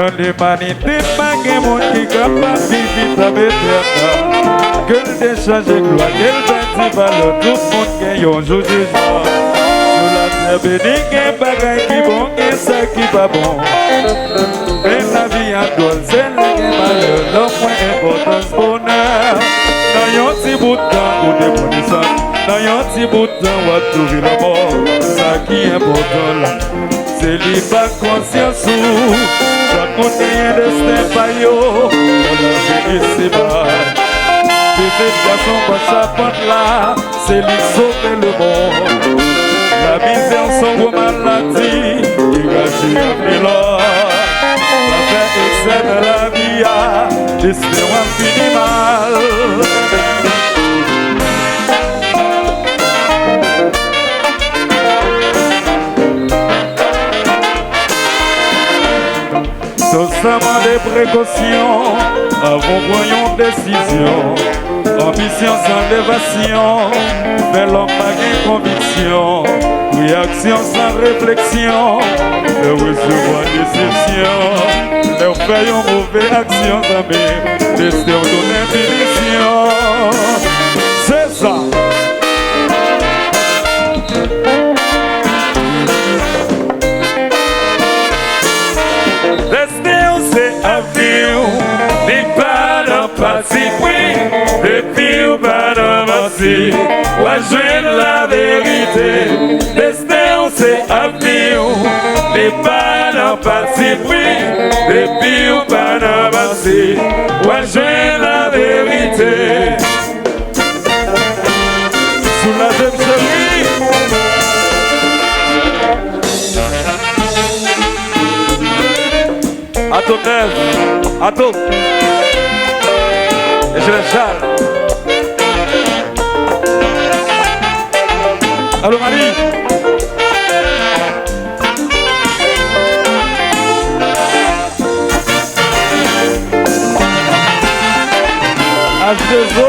dans l'humanité, pas de monde qui est capable de vivre avec terre. Que le déchange gloire, qu'elle bâtit valeur, tout le monde qui est un jour de joie. Sous la terre bénie, qu'il y a des bagailles qui bon, qu'il y a ça qui pas bon. Mais la vie à drôle, c'est le malheur, le moins important, c'est bonheur. Dans un petit bout de temps, ou des connaissances, dans un petit bout de temps, on va trouver le mort. Ça qui est important là, c'est libre conscience ou chaque côté est destin paillot, on a fait ici-bas. Petit garçon, quand ça porte là, c'est lui sauver le monde. La misère, son gros maladie, il gâche l'or. La paix excès de la vie, l'espérance finit mal. Totalement des précautions, avant voyons décision. Ambition sans dévassion, mais l'homme a une conviction. Réaction sans réflexion, le recevoir déception. Le fait une mauvaise action, mais destin donne punition. C'est ça. Destin, c'est avenir, n'est pas d'un passé pris. Depuis ou pas d'avancer, on va joindre la vérité. Destin, c'est avenir, n'est pas d'un passé pris. Depuis ou pas d'avancer, on va joindre la vérité. Sous la deuxième chérie. Ato neuf, ato. Et je le chale. Allô Marie. H2O.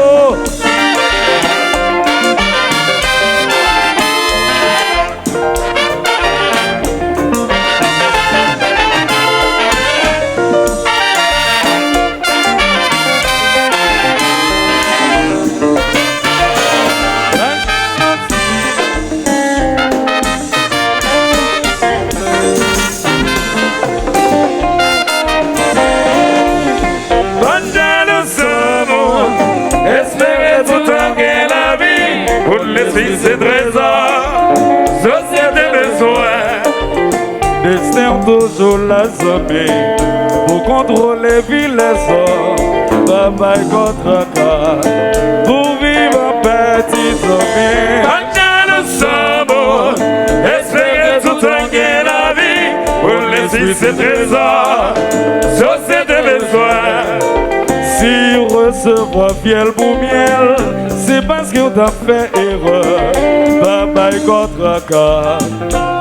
C'est trésor, société besoin. Destin toujours la zombie pour contrôler villes les hommes. Papa contre cas pour vivre en petit zombie. Nous sommes espérer tout en gain la vie pour laisser ces trésors, société besoin. Si recevoir fiel pour miel, c'est parce qu'on t'a fait erreur. Papa contre cas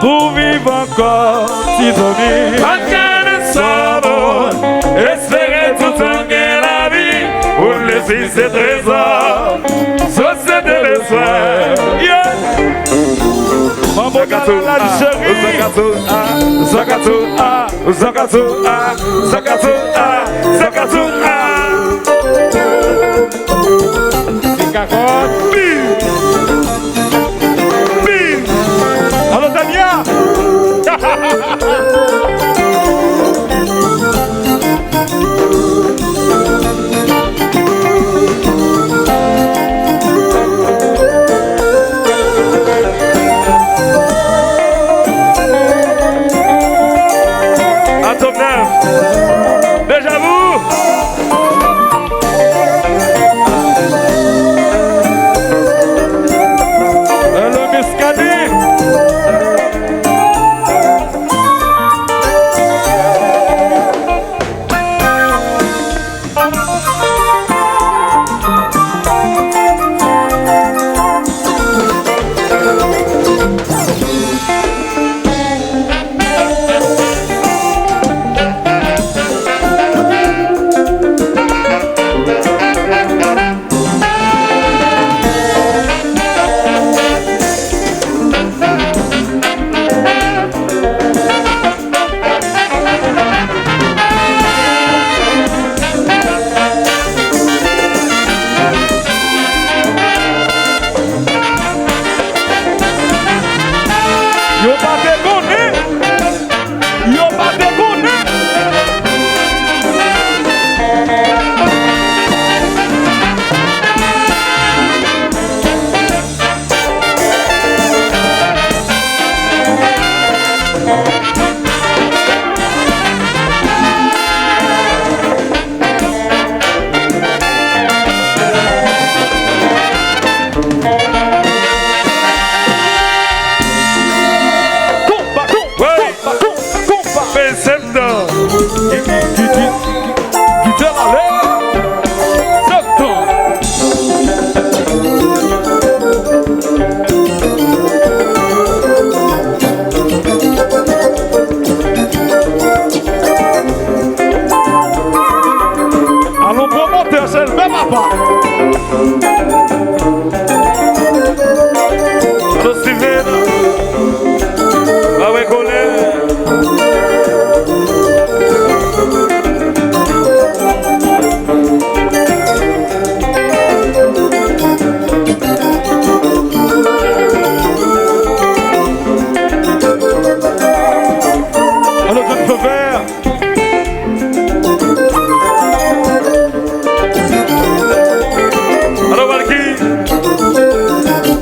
pour vivre encore, si amis. Nous sommes espérer tout en gain la vie pour laisser ces trésors, société de soins. Zakato, Zakato, Zakato, Zakato, Zakato, Bim! Bim! Alô, Tania! À top 9. Déjà vous!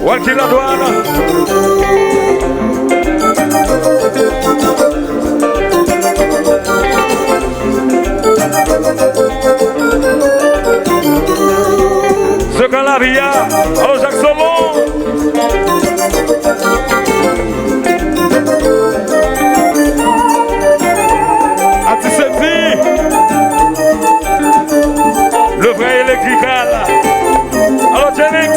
Walking la douane. Ce Calaria, alors Jacques Solon. Atiseti, le vrai électrical. Alors Jenix.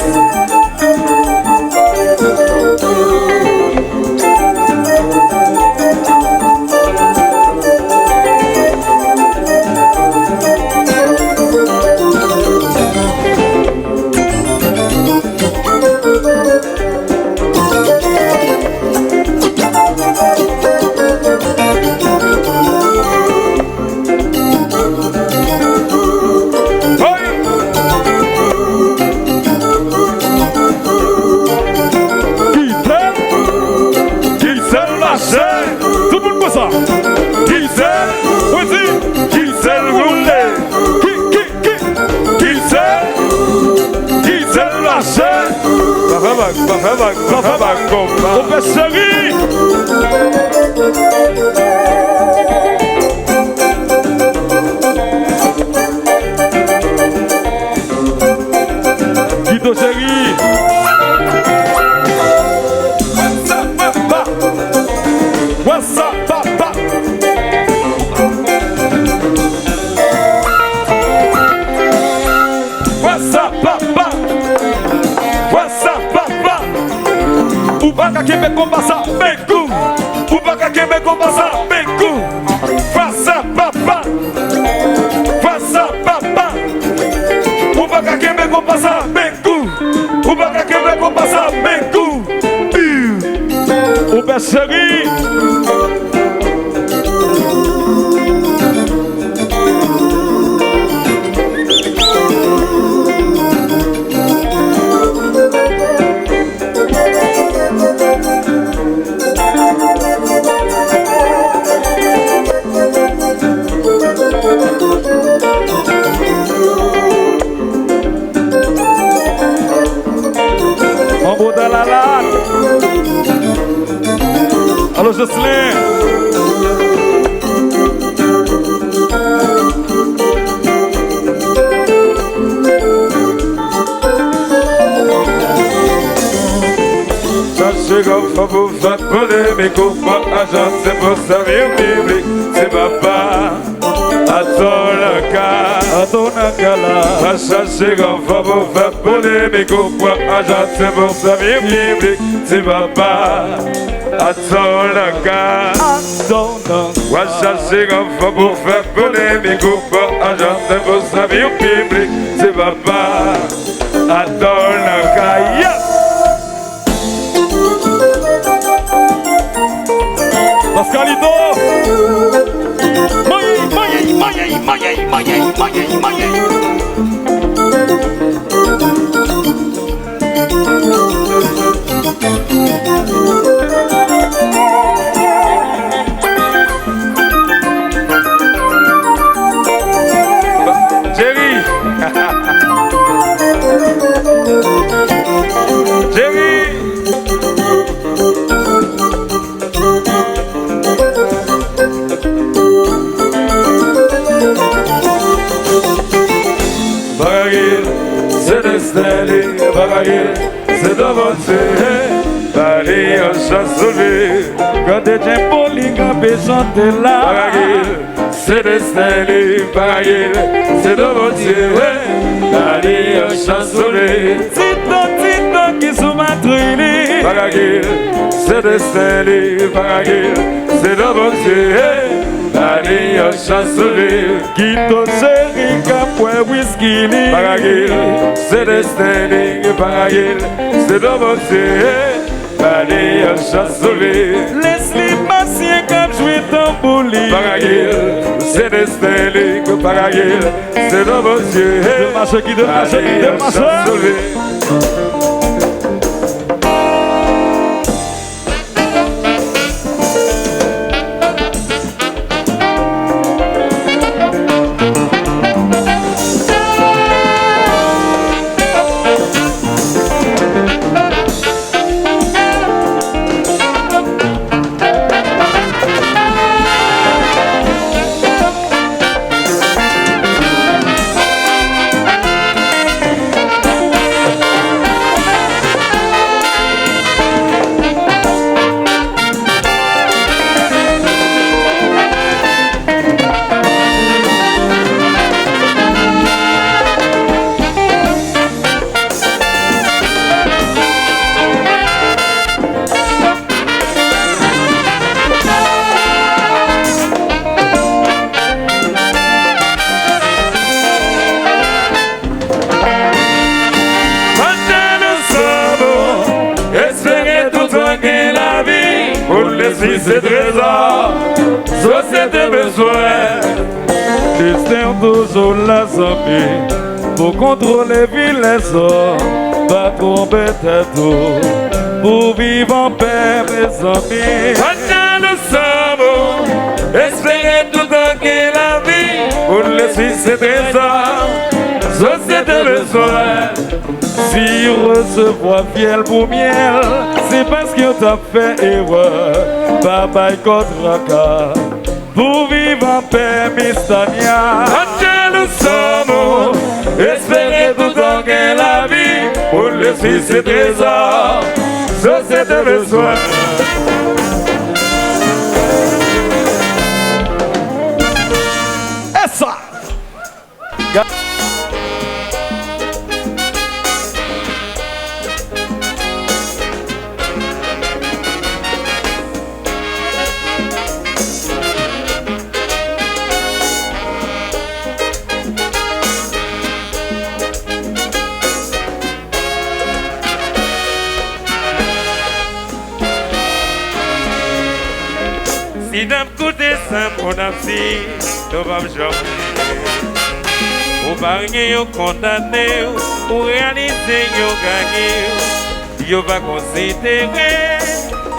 Tout le monde voit ça. Qui c'est? Vas-y. Qui c'est le roulé? Qui c'est? Qui c'est le lâché? On fait série. Guido série. What's up, papa? What's up, papa? What's up, papa? Ou pas qu'à Québec on passe à Bécou? Ou pas qu'à Québec on passe à Bécou? What's up, papa? What's up, papa? Ou pas qu'à Québec on passe à Bécou? Ou pas qu'à Québec on passe à Bécou? Ou pas série? Mon beau dans la latte. Allô Jocelyn. Sachez comme ça vous faites polémique ou pas agent, c'est pour servir public, c'est papa. À ton cas, à ton là. Sachez comme ça vous faites polémique ou pas agent, c'est pour servir public, c'est papa. À ton cas, ouais, chercher comme faut pour faire polémique ou pas agent, c'est pour servir public, c'est papa. À ton cas, yes! Pascalito! Jerry! Jerry! Baragil, c'est d'Estelle, Baragil, c'est d'avancer. Paris, on chasse sauvé. Quand des gens polis, besoin de là. Baragil, c'est d'Estelle, Baragil, c'est d'avancer. Paris, on chasse sauvé. Tito, qui sont matrullés. Baragil, c'est d'Estelle, Baragil, c'est d'avancer. Allez, on chasse sauvé. Quito, série, capoué, whisky, Baragil, c'est destiné, Baragil, c'est d'avancer. Allez, on chasse sauvé. Laisse-les passer comme jouer tambourine. Baragil, c'est destiné, Baragil, c'est d'avancer. De marche. suis ses trésors, société besoin. Destin toujours la zombie, pour contrôler ville les hommes, pas tromper ta tour, pour vivre en paix mes amis. Quand nous sommes, espérer tout gagner la vie, pour le Suisse et trésor, société besoin. Si recevoir fiel pour miel, c'est parce qu'on t'a fait erreur. Bye bye contre pour vivre en paix, Mistania. Quand nous sommes, espérer tout gagner la vie, pour le Suisse et trésor, société besoin. Et ça! Si d'un côté ça mon ami, nous va jamais. Au barrier au condamné, pour réaliser au gagné, yo va considérer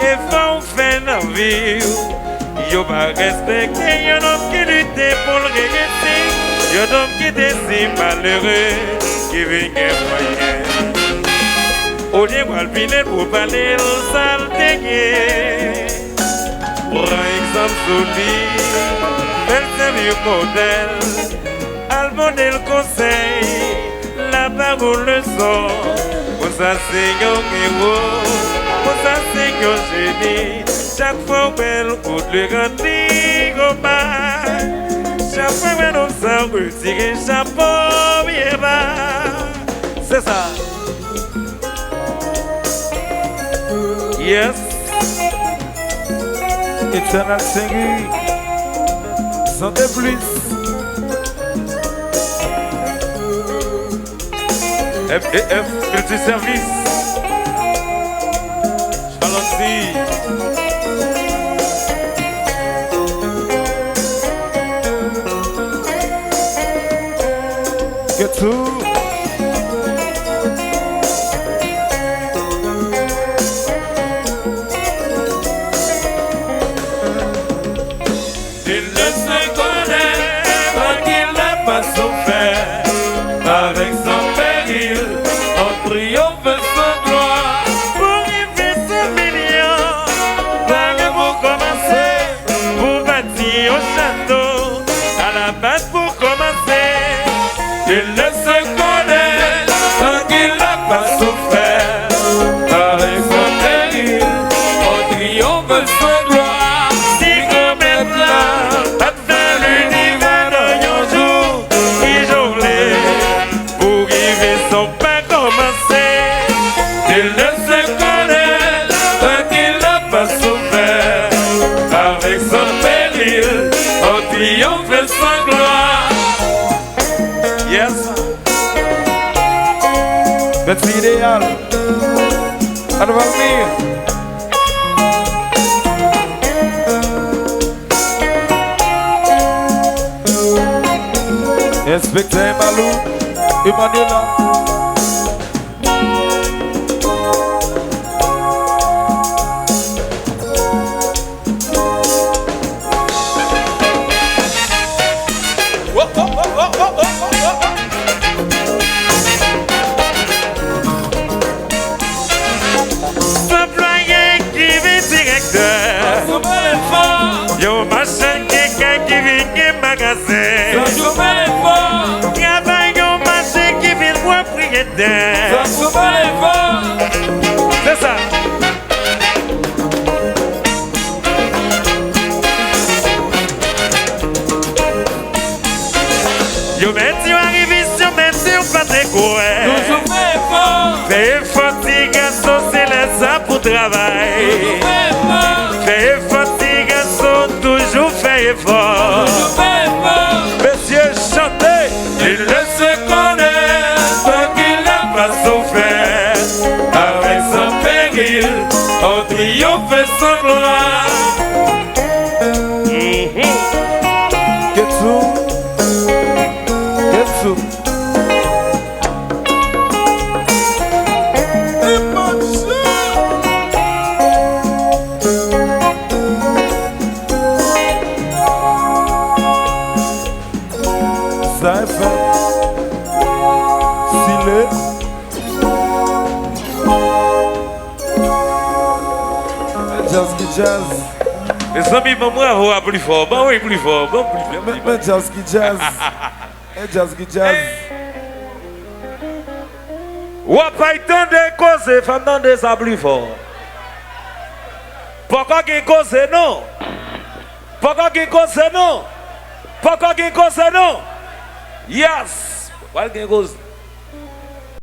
et va faire la vie. Yo va respecter un homme qui lutte pour le réussir, un homme qui décide malheureux, qui vient moyen. Au lieu de venir pour parler de saleté. Pour un exemple solide, bel sérieux modèle, al modèle conseil, la parole leçon, pour ça c'est un héros, pour ça c'est un génie, chaque fois belle pour le grandir au bas, chaque fois belle on s'en retire, chapeau bien bas, c'est ça. Yes. Eternal Singing, santé plus. FEF, multi-service. Chalonzi. Que tout. Avec son péril, on triomphe sans gloire. Pour vivre ce million, parlez pour commencer, pour bâtir au château, à la base pour commencer. Il ne se connaît tant qu'il n'a pas souffert. Avec son péril, on triomphe sans gloire. Si comme maintenant, pas de faire l'univers de un jour, qui journée. Son pas commencé, il ne se connaît tant qu'il n'a pas souffert. Avec son péril, on triomphe sans gloire. Yes. Petit idéal, à nous venir. Inspecteur Malou, Emmanuela. Yo machin qui vient magasin. Travaille au marché qui vient propriétaire. C'est ça. Yo maintenant arrivé sur maintenant pas très quoi. Fais fatigue garçon c'est là ça pour travail. Fais fatigue garçon toujours fait effort. Monsieur chantez, il ne se connaît tant qu'il n'a pas souffert. Avec son péril, on triomphe sans gloire. jazz qui jazz. Les amis, moi, plus fort. Bon, oui, plus fort. Bon, plus fort. Mais jazz qui jazz. Et jazz qui jazz. Ou pas tant de causes, femme dans des ça plus fort. Pourquoi qu'il cause non? Pourquoi qu'il cause non? Pourquoi qu'il cause non? Yes. Pourquoi qu'il cause?